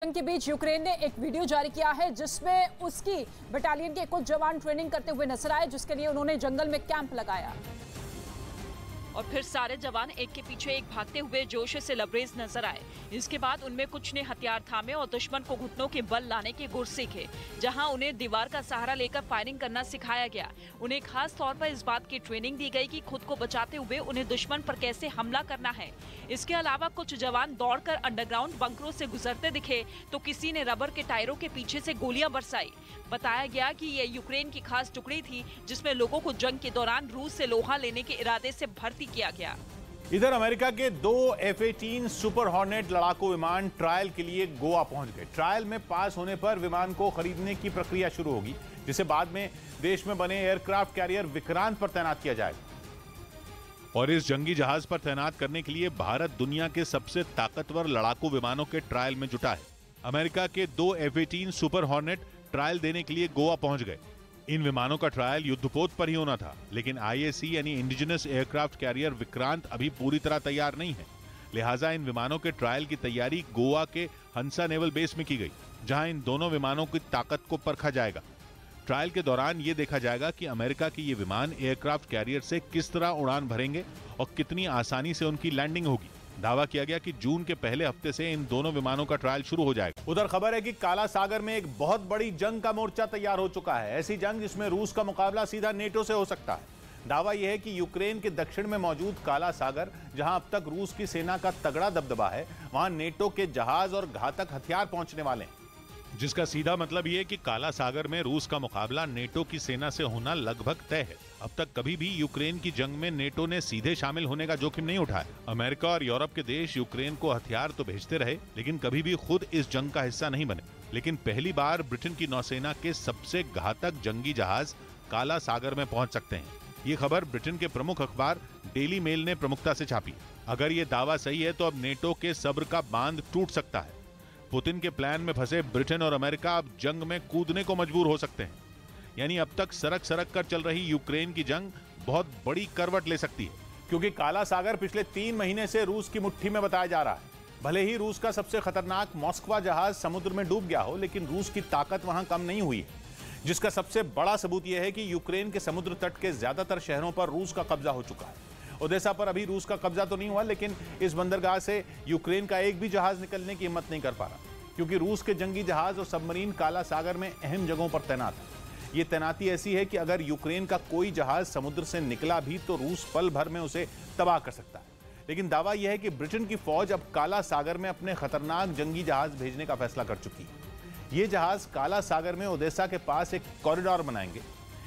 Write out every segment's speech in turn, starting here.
के बीच यूक्रेन ने एक वीडियो जारी किया है जिसमें उसकी बटालियन के कुछ जवान ट्रेनिंग करते हुए नजर आए, जिसके लिए उन्होंने जंगल में कैंप लगाया और फिर सारे जवान एक के पीछे एक भागते हुए जोश से लबरेज नजर आए। इसके बाद उनमें कुछ ने हथियार थामे और दुश्मन को घुटनों के बल लाने के गुर सीखे, जहां उन्हें दीवार का सहारा लेकर फायरिंग करना सिखाया गया। उन्हें खास तौर पर इस बात की ट्रेनिंग दी गई कि खुद को बचाते हुए उन्हें दुश्मन पर कैसे हमला करना है। इसके अलावा कुछ जवान दौड़कर अंडरग्राउंड बंकरों से गुजरते दिखे तो किसी ने रबर के टायरों के पीछे से गोलियां बरसाई। बताया गया कि ये यूक्रेन की खास टुकड़ी थी जिसमें लोगों को जंग के दौरान रूस से लोहा लेने के इरादे से भर्ती किया गया। इधर अमेरिका के 2 F-18 सुपर हॉर्नेट लड़ाकू विमान ट्रायल के लिए गोवा पहुंच गए। ट्रायल में पास होने पर विमान को खरीदने की प्रक्रिया शुरू होगी, जिसे बाद में देश में बने एयरक्राफ्ट कैरियर विक्रांत पर तैनात किया जाएगा। और इस जंगी जहाज पर तैनात करने के लिए भारत दुनिया के सबसे ताकतवर लड़ाकू विमानों के ट्रायल में जुटा है। अमेरिका के 2 F-18 सुपर हॉर्नेट ट्रायल देने के लिए गोवा पहुंच गए। इन विमानों का ट्रायल युद्धपोत पर ही होना था, लेकिन IAC यानी इंडिजिनस एयरक्राफ्ट कैरियर विक्रांत अभी पूरी तरह तैयार नहीं है। लिहाजा इन विमानों के ट्रायल की तैयारी गोवा के हंसा नेवल बेस में की गई, जहां इन दोनों विमानों की ताकत को परखा जाएगा। ट्रायल के दौरान ये देखा जाएगा कि अमेरिका के ये विमान एयरक्राफ्ट कैरियर से किस तरह उड़ान भरेंगे और कितनी आसानी से उनकी लैंडिंग होगी। दावा किया गया कि जून के पहले हफ्ते से इन दोनों विमानों का ट्रायल शुरू हो जाएगा। उधर खबर है कि काला सागर में एक बहुत बड़ी जंग का मोर्चा तैयार हो चुका है। ऐसी जंग जिसमें रूस का मुकाबला सीधा नेटो से हो सकता है। दावा यह है कि यूक्रेन के दक्षिण में मौजूद काला सागर, जहां अब तक रूस की सेना का तगड़ा दबदबा है, वहां नेटो के जहाज और घातक हथियार पहुंचने वाले हैं, जिसका सीधा मतलब यह है कि काला सागर में रूस का मुकाबला नेटो की सेना से होना लगभग तय है। अब तक कभी भी यूक्रेन की जंग में नेटो ने सीधे शामिल होने का जोखिम नहीं उठाया। अमेरिका और यूरोप के देश यूक्रेन को हथियार तो भेजते रहे, लेकिन कभी भी खुद इस जंग का हिस्सा नहीं बने। लेकिन पहली बार ब्रिटेन की नौसेना के सबसे घातक जंगी जहाज काला सागर में पहुंच सकते हैं। ये खबर ब्रिटेन के प्रमुख अखबार डेली मेल ने प्रमुखता से छापी। अगर ये दावा सही है तो अब नेटो के सब्र का बांध टूट सकता है। पुतिन के प्लान में फंसे ब्रिटेन और अमेरिका अब जंग में कूदने को मजबूर हो सकते हैं। यानी अब तक सरक कर चल रही यूक्रेन की जंग बहुत बड़ी करवट ले सकती है, क्योंकि काला सागर पिछले 3 महीने से रूस की मुट्ठी में बताया जा रहा है। भले ही रूस का सबसे खतरनाक मॉस्कवा जहाज समुद्र में डूब गया हो, लेकिन रूस की ताकत वहां कम नहीं हुई है, जिसका सबसे बड़ा सबूत यह है कि यूक्रेन के समुद्र तट के ज्यादातर शहरों पर रूस का कब्जा हो चुका है। ओदेसा पर अभी रूस का कब्जा तो नहीं हुआ, लेकिन इस बंदरगाह से यूक्रेन का एक भी जहाज निकलने की हिम्मत नहीं कर पा रहा, क्योंकि रूस के जंगी जहाज और सबमरीन काला सागर में अहम जगहों पर तैनात है। ये तैनाती ऐसी है कि अगर यूक्रेन का कोई जहाज समुद्र से निकला भी तो रूस पल भर में उसे तबाह कर सकता है। लेकिन दावा यह है कि ब्रिटेन की फौज अब काला सागर में अपने खतरनाक जंगी जहाज भेजने का फैसला कर चुकी है। ये जहाज काला सागर में ओदेसा के पास एक कॉरिडोर बनाएंगे,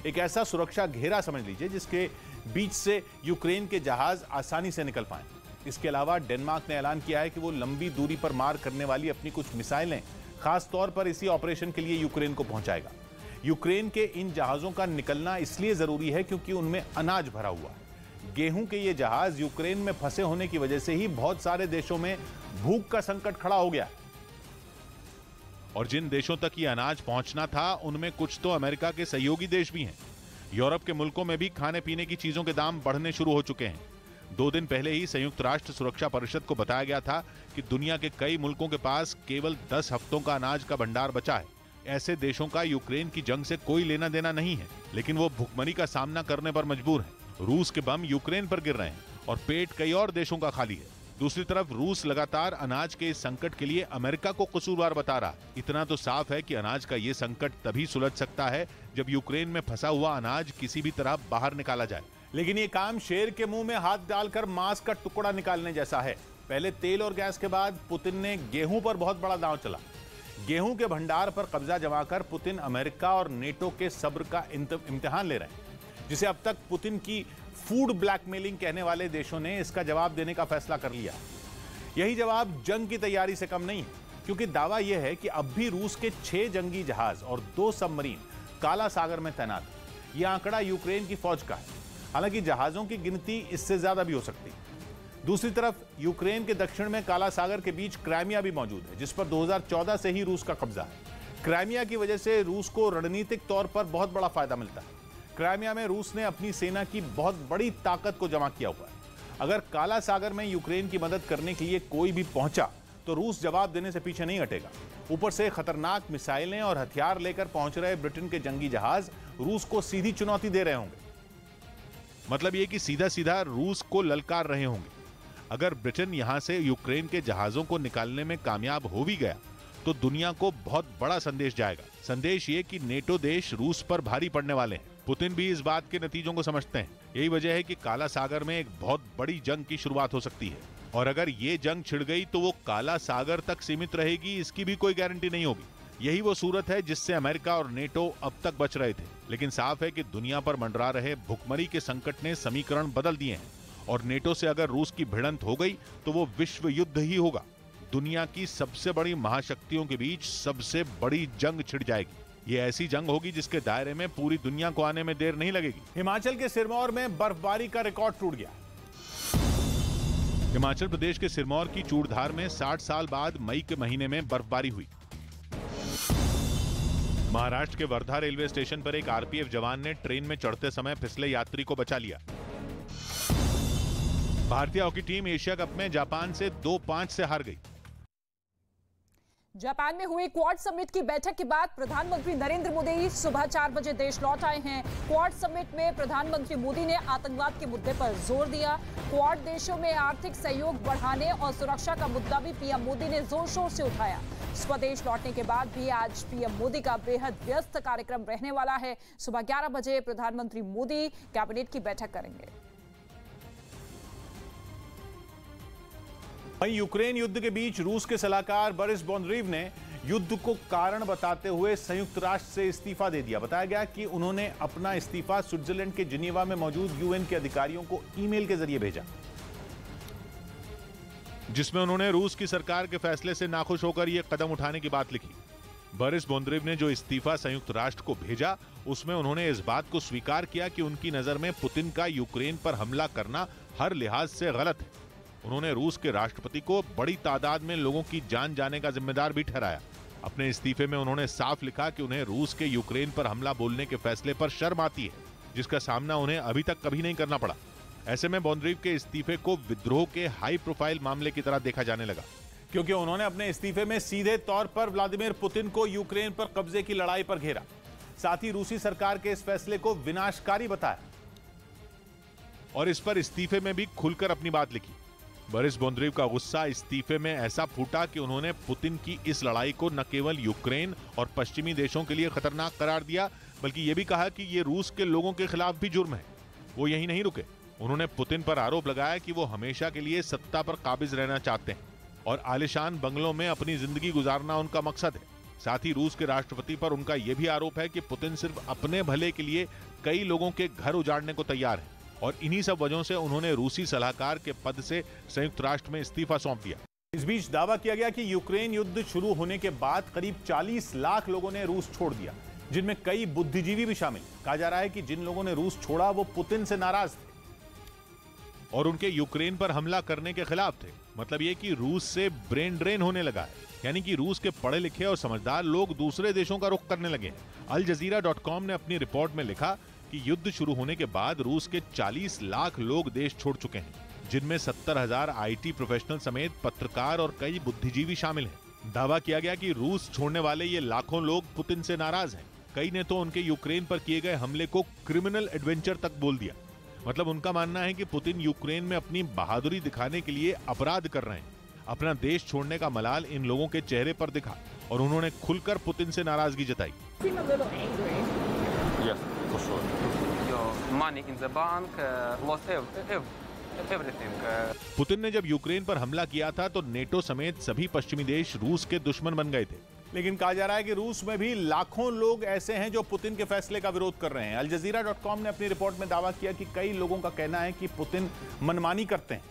एक ऐसा सुरक्षा घेरा समझ लीजिए जिसके बीच से यूक्रेन के जहाज आसानी से निकल पाए। इसके अलावा डेनमार्क ने ऐलान किया है कि वो लंबी दूरी पर मार करने वाली अपनी कुछ मिसाइलें खास तौर पर इसी ऑपरेशन के लिए यूक्रेन को पहुंचाएगा। यूक्रेन के इन जहाजों का निकलना इसलिए जरूरी है क्योंकि उनमें अनाज भरा हुआ है। गेहूं के ये जहाज यूक्रेन में फंसे होने की वजह से ही बहुत सारे देशों में भूख का संकट खड़ा हो गया है। और जिन देशों तक ये अनाज पहुंचना था, उनमें कुछ तो अमेरिका के सहयोगी देश भी हैं। यूरोप के मुल्कों में भी खाने पीने की चीजों के दाम बढ़ने शुरू हो चुके हैं। 2 दिन पहले ही संयुक्त राष्ट्र सुरक्षा परिषद को बताया गया था कि दुनिया के कई मुल्कों के पास केवल 10 हफ्तों का अनाज का भंडार बचा है। ऐसे देशों का यूक्रेन की जंग से कोई लेना देना नहीं है, लेकिन वो भुखमरी का सामना करने पर मजबूर है। रूस के बम यूक्रेन पर गिर रहे हैं और पेट कई और देशों का खाली है। दूसरी तरफ रूस लगातार अनाज के इस संकट के लिए अमेरिका को कसूरवार बता रहा है। इतना तो साफ है कि अनाज का ये संकट तभी सुलझ सकता है जब यूक्रेन में फंसा हुआ अनाज किसी भी तरह बाहर निकाला जाए। लेकिन ये काम शेर के मुंह में हाथ डालकर मांस का टुकड़ा निकालने जैसा है। पहले तेल और गैस के बाद पुतिन ने गेहूं पर बहुत बड़ा दांव चला। गेहूं के भंडार पर कब्जा जमाकर पुतिन अमेरिका और नेटो के सब्र का इम्तिहान ले रहे हैं, जिसे अब तक पुतिन की फूड ब्लैकमेलिंग कहने वाले देशों ने इसका जवाब देने का फैसला कर लिया। यही जवाब जंग की तैयारी से कम नहीं है, क्योंकि दावा यह है कि अब भी रूस के 6 जंगी जहाज और 2 सबमरीन काला सागर में तैनात है। यह आंकड़ा यूक्रेन की फौज का है। हालांकि जहाजों की गिनती इससे ज्यादा भी हो सकती है। दूसरी तरफ यूक्रेन के दक्षिण में काला सागर के बीच क्राइमिया भी मौजूद है, जिस पर 2014 से ही रूस का कब्जा है। क्राइमिया की वजह से रूस को रणनीतिक तौर पर बहुत बड़ा फायदा मिलता है। क्राइमिया में रूस ने अपनी सेना की बहुत बड़ी ताकत को जमा किया हुआ है। अगर काला सागर में यूक्रेन की मदद करने के लिए कोई भी पहुंचा तो रूस जवाब देने से पीछे नहीं हटेगा। ऊपर से खतरनाक मिसाइलें और हथियार लेकर पहुंच रहे ब्रिटेन के जंगी जहाज रूस को सीधी चुनौती दे रहे होंगे। मतलब ये कि सीधा सीधा रूस को ललकार रहे होंगे। अगर ब्रिटेन यहां से यूक्रेन के जहाजों को निकालने में कामयाब हो भी गया तो दुनिया को बहुत बड़ा संदेश जाएगा। संदेश ये कि नेटो देश रूस पर भारी पड़ने वाले हैं। पुतिन भी इस बात के नतीजों को समझते हैं। यही वजह है कि काला सागर में एक बहुत बड़ी जंग की शुरुआत हो सकती है, और अगर ये जंग छिड़ गई तो वो काला सागर तक सीमित रहेगी, इसकी भी कोई गारंटी नहीं होगी। यही वो सूरत है जिससे अमेरिका और नेटो अब तक बच रहे थे। लेकिन साफ है कि दुनिया पर मंडरा रहे भुखमरी के संकट ने समीकरण बदल दिए हैं, और नेटो से अगर रूस की भिड़ंत हो गई तो वो विश्व युद्ध ही होगा। दुनिया की सबसे बड़ी महाशक्तियों के बीच सबसे बड़ी जंग छिड़ जाएगी। ये ऐसी जंग होगी जिसके दायरे में पूरी दुनिया को आने में देर नहीं लगेगी। हिमाचल के सिरमौर में बर्फबारी का रिकॉर्ड टूट गया। हिमाचल प्रदेश के सिरमौर की चूड़धार में 60 साल बाद मई के महीने में बर्फबारी हुई। महाराष्ट्र के वर्धा रेलवे स्टेशन पर एक आरपीएफ जवान ने ट्रेन में चढ़ते समय फिसले यात्री को बचा लिया। भारतीय हॉकी टीम एशिया कप में जापान से 2-5 से हार गई। जापान में हुई क्वाड समिट की बैठक के बाद प्रधानमंत्री नरेंद्र मोदी सुबह 4 बजे देश लौट आए हैं। क्वाड समिट में प्रधानमंत्री मोदी ने आतंकवाद के मुद्दे पर जोर दिया। क्वाड देशों में आर्थिक सहयोग बढ़ाने और सुरक्षा का मुद्दा भी पीएम मोदी ने जोर शोर से उठाया। स्वदेश लौटने के बाद भी आज पीएम मोदी का बेहद व्यस्त कार्यक्रम रहने वाला है। सुबह 11 बजे प्रधानमंत्री मोदी कैबिनेट की बैठक करेंगे। वहीं यूक्रेन युद्ध के बीच रूस के सलाहकार बोरिस बोंद्रीव ने युद्ध को कारण बताते हुए संयुक्त राष्ट्र से इस्तीफा दे दिया। बताया गया कि उन्होंने अपना इस्तीफा स्विट्जरलैंड के जिनेवा में मौजूद यूएन के अधिकारियों को ईमेल के जरिए भेजा, जिसमें उन्होंने रूस की सरकार के फैसले से नाखुश होकर यह कदम उठाने की बात लिखी। बोरिस बोंद्रीव ने जो इस्तीफा संयुक्त राष्ट्र को भेजा उसमें उन्होंने इस बात को स्वीकार किया कि उनकी नजर में पुतिन का यूक्रेन पर हमला करना हर लिहाज से गलत है। उन्होंने रूस के राष्ट्रपति को बड़ी तादाद में लोगों की जान जाने का जिम्मेदार भी ठहराया। अपने इस्तीफे में उन्होंने साफ लिखा कि उन्हें रूस के यूक्रेन पर हमला बोलने के फैसले पर शर्म आती है, जिसका सामना उन्हें अभी तक कभी नहीं करना पड़ा। ऐसे में बोंद्रीव के इस्तीफे को विद्रोह के हाई प्रोफाइल मामले की तरह देखा जाने लगा, क्योंकि उन्होंने अपने इस्तीफे में सीधे तौर पर व्लादिमीर पुतिन को यूक्रेन पर कब्जे की लड़ाई पर घेरा। साथ ही रूसी सरकार के इस फैसले को विनाशकारी बताया और इस पर इस्तीफे में भी खुलकर अपनी बात लिखी। बोरिस बोंद्रीव का गुस्सा इस्तीफे में ऐसा फूटा कि उन्होंने पुतिन की इस लड़ाई को न केवल यूक्रेन और पश्चिमी देशों के लिए खतरनाक करार दिया, बल्कि यह भी कहा कि ये रूस के लोगों के खिलाफ भी जुर्म है। वो यही नहीं रुके, उन्होंने पुतिन पर आरोप लगाया कि वो हमेशा के लिए सत्ता पर काबिज रहना चाहते हैं और आलिशान बंगलों में अपनी जिंदगी गुजारना उनका मकसद है। साथ ही रूस के राष्ट्रपति पर उनका यह भी आरोप है कि पुतिन सिर्फ अपने भले के लिए कई लोगों के घर उजाड़ने को तैयार है, और इन्हीं सब वजहों से उन्होंने रूसी सलाहकार के पद से संयुक्त राष्ट्र में इस्तीफा सौंप दिया। इस बीच दावा किया गया कि यूक्रेन युद्ध शुरू होने के बाद करीब 40 लाख लोगों ने रूस छोड़ दिया, जिनमें कई बुद्धिजीवी भी शामिल। कहा जा रहा है कि जिन लोगों ने रूस छोड़ा वो पुतिन से नाराज थे और उनके यूक्रेन पर हमला करने के खिलाफ थे। मतलब ये कि रूस से ब्रेन ड्रेन होने लगा है, यानी कि रूस के पढ़े लिखे और समझदार लोग दूसरे देशों का रुख करने लगे हैं। अल जजीरा.com ने अपनी रिपोर्ट में लिखा कि युद्ध शुरू होने के बाद रूस के 40 लाख लोग देश छोड़ चुके हैं, जिनमें 70,000 आईटी प्रोफेशनल समेत पत्रकार और कई बुद्धिजीवी शामिल हैं। दावा किया गया कि रूस छोड़ने वाले ये लाखों लोग पुतिन से नाराज हैं। कई ने तो उनके यूक्रेन पर किए गए हमले को क्रिमिनल एडवेंचर तक बोल दिया। मतलब उनका मानना है कि पुतिन यूक्रेन में अपनी बहादुरी दिखाने के लिए अपराध कर रहे हैं। अपना देश छोड़ने का मलाल इन लोगों के चेहरे पर दिखा और उन्होंने खुलकर पुतिन से नाराजगी जताई। पुतिन ने जब यूक्रेन पर हमला किया था तो नेटो समेत सभी पश्चिमी देश रूस के दुश्मन बन गए थे। लेकिन कहा जा रहा है कि रूस में भी लाखों लोग ऐसे हैं जो पुतिन के फैसले का विरोध कर रहे हैं। अल जजीरा.com ने अपनी रिपोर्ट में दावा किया कि कई लोगों का कहना है कि पुतिन मनमानी करते हैं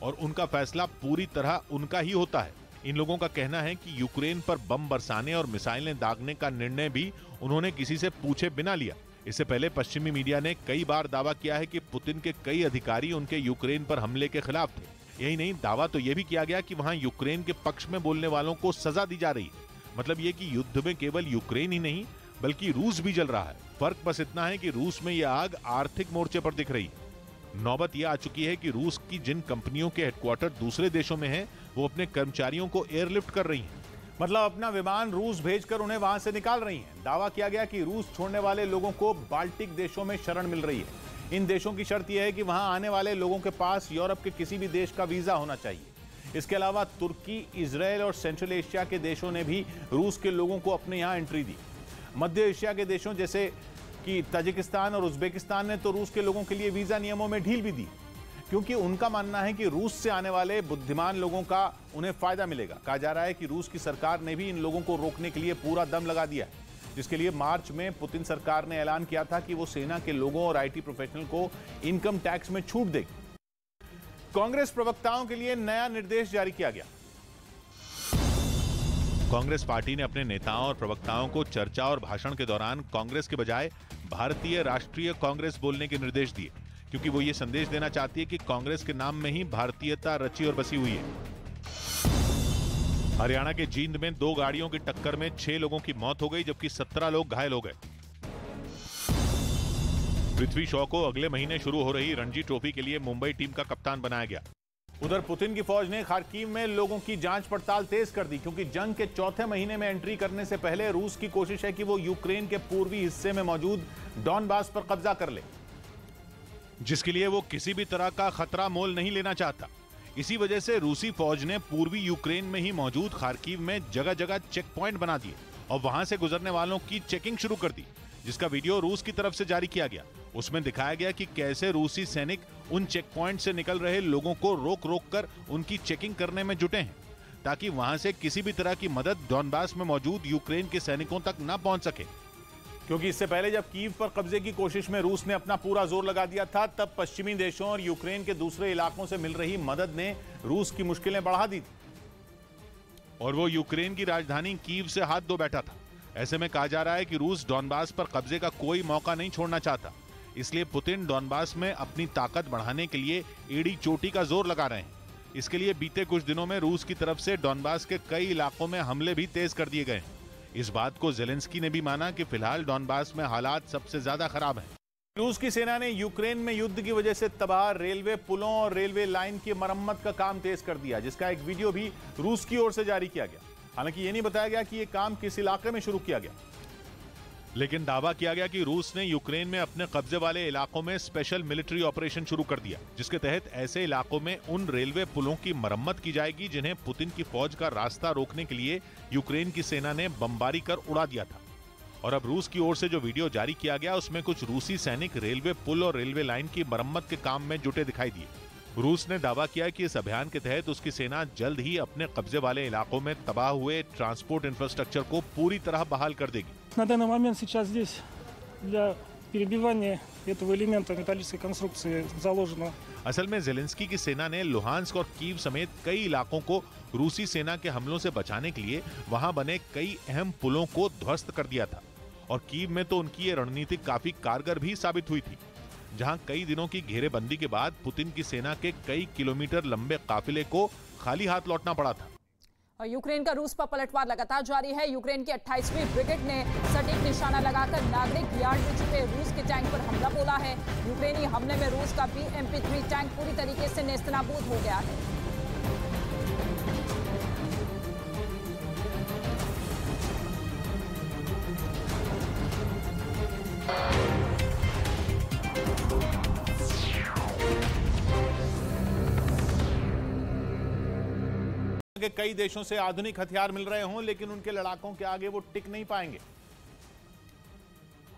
और उनका फैसला पूरी तरह उनका ही होता है। इन लोगों का कहना है कि यूक्रेन पर बम बरसाने और मिसाइलें दागने का निर्णय भी उन्होंने किसी से पूछे बिना लिया। इससे पहले पश्चिमी मीडिया ने कई बार दावा किया है कि पुतिन के कई अधिकारी उनके यूक्रेन पर हमले के खिलाफ थे। यही नहीं, दावा तो यह भी किया गया कि वहां यूक्रेन के पक्ष में बोलने वालों को सजा दी जा रही है। मतलब ये कि युद्ध में केवल यूक्रेन ही नहीं बल्कि रूस भी जल रहा है। फर्क बस इतना है कि रूस में यह आग आर्थिक मोर्चे पर दिख रही है। नौबत यह आ चुकी है कि रूस की जिन कंपनियों के हेडक्वार्टर दूसरे देशों में हैं, वो अपने कर्मचारियों को एयरलिफ्ट कर रही हैं। मतलब अपना विमान रूस भेजकर उन्हें वहां से निकाल रही हैं। दावा किया गया कि रूस छोड़ने वाले लोगों को बाल्टिक देशों में शरण मिल रही है। इन देशों की शर्त यह है कि वहां आने वाले लोगों के पास यूरोप के किसी भी देश का वीजा होना चाहिए। इसके अलावा तुर्की, इजराइल और सेंट्रल एशिया के देशों ने भी रूस के लोगों को अपने यहां एंट्री दी। मध्य एशिया के देशों जैसे कि ताजिकिस्तान और उज्बेकिस्तान ने तो रूस के लोगों के लिए वीजा नियमों में ढील भी दी, क्योंकि उनका मानना है कि रूस से आने वाले बुद्धिमान लोगों का उन्हें फायदा मिलेगा। कहा जा रहा है कि रूस की सरकार ने भी इन लोगों को रोकने के लिए पूरा दम लगा दिया है, जिसके लिए मार्च में पुतिन सरकार ने ऐलान किया था कि वो सेना के लोगों और आईटी प्रोफेशनल को इनकम टैक्स में छूट देगी। कांग्रेस प्रवक्ताओं के लिए नया निर्देश जारी किया गया। कांग्रेस पार्टी ने अपने नेताओं और प्रवक्ताओं को चर्चा और भाषण के दौरान कांग्रेस के बजाय भारतीय राष्ट्रीय कांग्रेस बोलने के निर्देश दिए, क्योंकि वो ये संदेश देना चाहती है कि कांग्रेस के नाम में ही भारतीयता रची और बसी हुई है। हरियाणा के जींद में 2 गाड़ियों की टक्कर में 6 लोगों की मौत हो गई, जबकि 17 लोग घायल हो गए। पृथ्वी शॉ को अगले महीने शुरू हो रही रणजी ट्रॉफी के लिए मुंबई टीम का कप्तान बनाया गया। उधर पुतिन की फौज ने खार्किव में लोगों की जांच पड़ताल तेज कर दी, क्योंकि जंग के चौथे महीने में एंट्री करने से पहले रूस की कोशिश है कि वो यूक्रेन के पूर्वी हिस्से में मौजूद डॉनबास पर कब्जा कर ले, जिसके लिए वो किसी भी तरह का खतरा मोल नहीं लेना चाहता। इसी वजह से रूसी फौज ने पूर्वी यूक्रेन में ही मौजूद खार्किव में जगह जगह चेक पॉइंट बना दिए और वहां से गुजरने वालों की चेकिंग शुरू कर दी, जिसका वीडियो रूस की तरफ से जारी किया गया। उसमें दिखाया गया कि कैसे रूसी सैनिक उन चेक पॉइंट से निकल रहे लोगों को रोक रोक कर उनकी चेकिंग करने में जुटे हैं, ताकि वहां से किसी भी तरह की मदद डॉनबास में मौजूद यूक्रेन के सैनिकों तक न पहुंच सके। क्योंकि इससे पहले जब कीव पर कब्जे की कोशिश में रूस ने अपना पूरा जोर लगा दिया था, तब पश्चिमी देशों और यूक्रेन के दूसरे इलाकों से मिल रही मदद ने रूस की मुश्किलें बढ़ा दी थी और वो यूक्रेन की राजधानी कीव से हाथ धो बैठा था। ऐसे में कहा जा रहा है कि रूस डॉनबास पर कब्जे का कोई मौका नहीं छोड़ना चाहता, इसलिए पुतिन डॉनबास में अपनी ताकत बढ़ाने के लिए एड़ी चोटी का जोर लगा रहे हैं। इसके लिए बीते कुछ दिनों में रूस की तरफ से डॉनबास के कई इलाकों में हमले भी तेज कर दिए गए हैं। इस बात को जेलेंस्की ने भी माना कि फिलहाल डॉनबास में हालात सबसे ज्यादा खराब हैं। रूस की सेना ने यूक्रेन में युद्ध की वजह से तबाह रेलवे पुलों और रेलवे लाइन की मरम्मत का काम तेज कर दिया, जिसका एक वीडियो भी रूस की ओर से जारी किया गया। हालांकि ये नहीं बताया गया कि यह काम किस इलाके में शुरू किया गया, लेकिन दावा किया गया कि रूस ने यूक्रेन में अपने कब्जे वाले इलाकों में स्पेशल मिलिट्री ऑपरेशन शुरू कर दिया, जिसके तहत ऐसे इलाकों में उन रेलवे पुलों की मरम्मत की जाएगी जिन्हें पुतिन की फौज का रास्ता रोकने के लिए यूक्रेन की सेना ने बमबारी कर उड़ा दिया था। और अब रूस की ओर से जो वीडियो जारी किया गया उसमें कुछ रूसी सैनिक रेलवे पुल और रेलवे लाइन की मरम्मत के काम में जुटे दिखाई दिए। रूस ने दावा किया कि इस अभियान के तहत उसकी सेना जल्द ही अपने कब्जे वाले इलाकों में तबाह हुए ट्रांसपोर्ट इंफ्रास्ट्रक्चर को पूरी तरह बहाल कर देगी। На данный момент сейчас здесь для перебивания этого элемента металлической конструкции заложено। असल में जेलेंस्की की सेना ने लुहांस्क और कीव समेत कई इलाकों को रूसी सेना के हमलों से बचाने के लिए वहां बने कई अहम पुलों को ध्वस्त कर दिया था और कीव में तो उनकी ये रणनीति काफी कारगर भी साबित हुई थी, जहां कई दिनों की घेरेबंदी के बाद पुतिन की सेना के कई किलोमीटर लंबे काफिले को खाली हाथ लौटना पड़ा था। और यूक्रेन का रूस पर पलटवार लगातार जारी है। यूक्रेन की 28वीं ब्रिगेड ने सटीक निशाना लगाकर नागरिक यार्ड में छुपे रूस के टैंक पर हमला बोला है। यूक्रेनी हमले में रूस का BMP-3 टैंक पूरी तरीके से नेस्तनाबूद हो गया है। के कई देशों से आधुनिक हथियार मिल रहे हों, लेकिन उनके लड़ाकों के आगे वो टिक नहीं पाएंगे।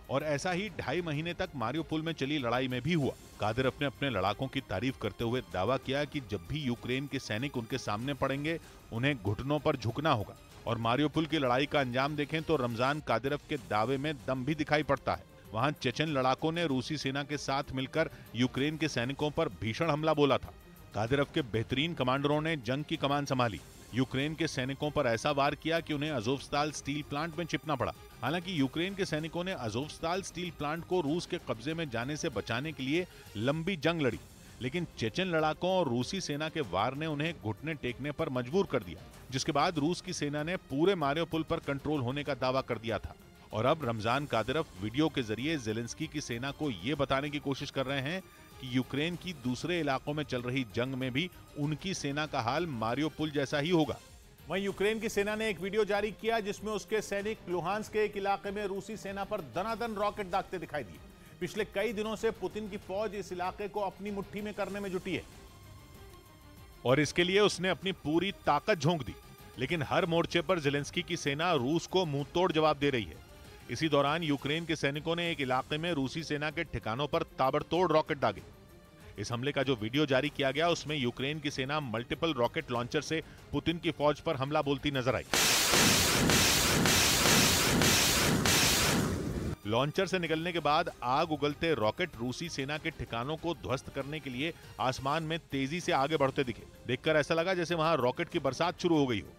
और ऐसा ही 2.5 महीने तक मारियोपोल में चली लड़ाई में भी हुआ। कादिरोव ने अपने लड़ाकों की तारीफ करते हुए दावा किया कि जब भी यूक्रेन के सैनिक उनके सामने पड़ेंगे उन्हें घुटनों पर झुकना होगा। और मारियोपोल की लड़ाई का अंजाम देखें तो रमजान कादिरोव के दावे में दम भी दिखाई पड़ता है। वहां चेचन लड़ाकों ने रूसी सेना के साथ मिलकर यूक्रेन के सैनिकों पर भीषण हमला बोला था। कादिरोव के बेहतरीन कमांडरों ने जंग की कमान संभाली, यूक्रेन के सैनिकों पर ऐसा वार किया कि उन्हें अज़ोवस्ताल स्टील प्लांट में छिपना पड़ा। हालांकि यूक्रेन के सैनिकों ने अज़ोवस्ताल स्टील प्लांट को रूस के कब्जे में जाने से बचाने के लिए लंबी जंग लड़ी, लेकिन चेचन लड़ाकों और रूसी सेना के वार ने उन्हें घुटने टेकने पर मजबूर कर दिया, जिसके बाद रूस की सेना ने पूरे मारियोपोल पर कंट्रोल होने का दावा कर दिया था। और अब रमजान कादिरोव वीडियो के जरिए जेलेंस्की की सेना को ये बताने की कोशिश कर रहे हैं कि यूक्रेन की दूसरे इलाकों में चल रही जंग में भी उनकी सेना का हाल मारियोपोल जैसा ही होगा। वहीं यूक्रेन की सेना ने एक वीडियो जारी किया जिसमें उसके सैनिक लुहांस्क के एक इलाके में रूसी सेना पर दनादन रॉकेट दागते दिखाई दिए। पिछले कई दिनों से पुतिन की फौज इस इलाके को अपनी मुट्ठी में करने में जुटी है और इसके लिए उसने अपनी पूरी ताकत झोंक दी। लेकिन हर मोर्चे पर ज़ेलेंस्की की सेना रूस को मुंहतोड़ जवाब दे रही है। इसी दौरान यूक्रेन के सैनिकों ने एक इलाके में रूसी सेना के ठिकानों पर ताबड़तोड़ रॉकेट दागे। इस हमले का जो वीडियो जारी किया गया उसमें यूक्रेन की सेना मल्टीपल रॉकेट लॉन्चर से पुतिन की फौज पर हमला बोलती नजर आई। लॉन्चर से निकलने के बाद आग उगलते रॉकेट रूसी सेना के ठिकानों को ध्वस्त करने के लिए आसमान में तेजी से आगे बढ़ते दिखे। देखकर ऐसा लगा जैसे वहां रॉकेट की बरसात शुरू हो गई हो।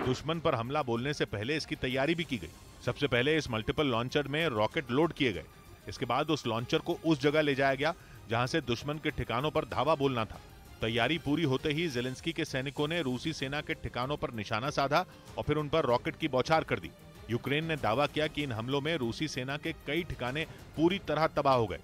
दुश्मन पर हमला बोलने से पहले इसकी तैयारी भी की गई। सबसे पहले इस मल्टीपल लॉन्चर में रॉकेट लोड किए गए। इसके बाद उस लॉन्चर को उस जगह ले जाया गया जहां से दुश्मन के ठिकानों पर धावा बोलना था। तैयारी पूरी होते ही ज़ेलेंस्की के सैनिकों ने रूसी सेना के ठिकानों पर निशाना साधा और फिर उन पर रॉकेट की बौछार कर दी। यूक्रेन ने दावा किया कि इन हमलों में रूसी सेना के कई ठिकाने पूरी तरह तबाह हो गए।